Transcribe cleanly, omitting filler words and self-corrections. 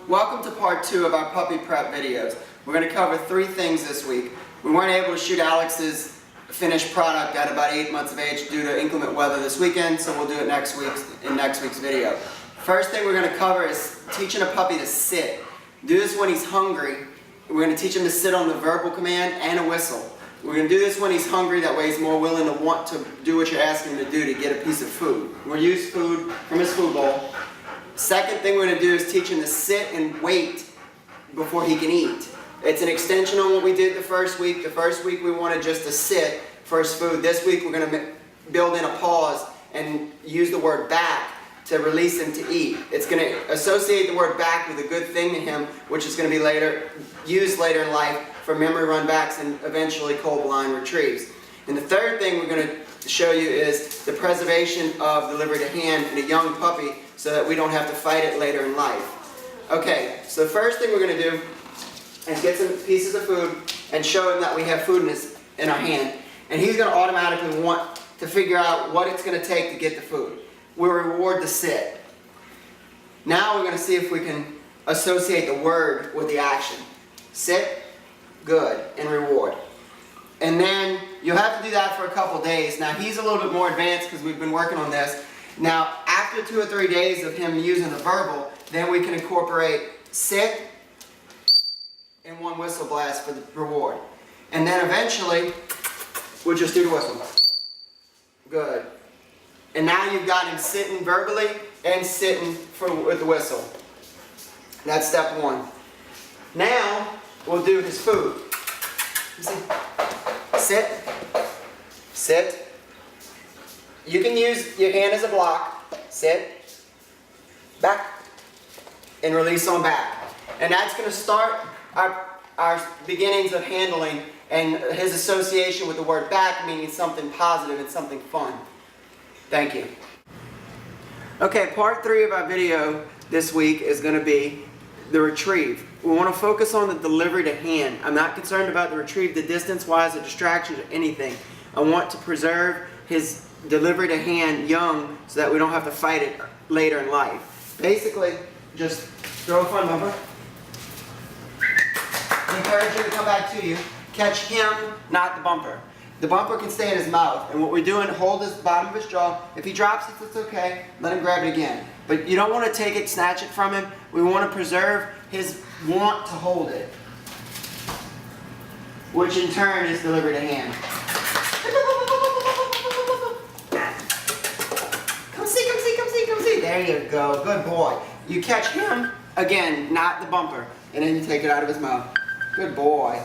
Welcome to part 2 of our puppy prep videos. We're going to cover 3 things this week. We weren't able to shoot Alex's finished product at about 8 months of age due to inclement weather this weekend, so we'll do it in next week's video. First thing we're going to cover is teaching a puppy to sit. Do this when he's hungry. We're going to teach him to sit on the verbal command and a whistle. We're going to do this when he's hungry, that way he's more willing to want to do what you're asking him to do to get a piece of food. We'll use food from his food bowl. Second thing we're going to do is teach him to sit and wait before he can eat. It's an extension on what we did the first week. The first week we wanted just to sit for his food. This week we're going to build in a pause and use the word back to release him to eat. It's going to associate the word back with a good thing to him, which is going to be used later in life for memory run backs and eventually cold blind retrieves. And the third thing we're going to show you is the preservation of delivery to hand in a young puppy so that we don't have to fight it later in life. Okay, so the first thing we're going to do is get some pieces of food and show him that we have food in our hand. And he's going to automatically want to figure out what it's going to take to get the food. We'll reward the sit. Now we're going to see if we can associate the word with the action. Sit, good, and reward. And then you'll have to do that for a couple days. Now he's a little bit more advanced because we've been working on this. Now after 2 or 3 days of him using the verbal, then we can incorporate sit and 1 whistle blast for the reward. And then eventually we'll just do the whistle. Good. And now you've got him sitting verbally and sitting with the whistle. That's step 1. Now we'll do his food. Sit, sit. You can use your hand as a block. Sit, back, and release on back. And that's going to start our beginnings of handling and his association with the word back meaning something positive and something fun. Thank you. Okay, part 3 of our video this week is going to be the retrieve. We want to focus on the delivery to hand. I'm not concerned about the retrieve, the distance-wise, or distractions, or anything. I want to preserve his delivery to hand young so that we don't have to fight it later in life. Basically, just throw a fun bumper. Encourage him to come back to you. Catch him, not the bumper. The bumper can stay in his mouth, and what we're doing, hold his bottom of his jaw. If he drops it, it's okay. Let him grab it again. But you don't want to take it, snatch it from him. We want to preserve his want to hold it, which in turn is delivery to hand. Come see, come see, come see, come see. There you go. Good boy. You catch him, again, not the bumper, and then you take it out of his mouth. Good boy.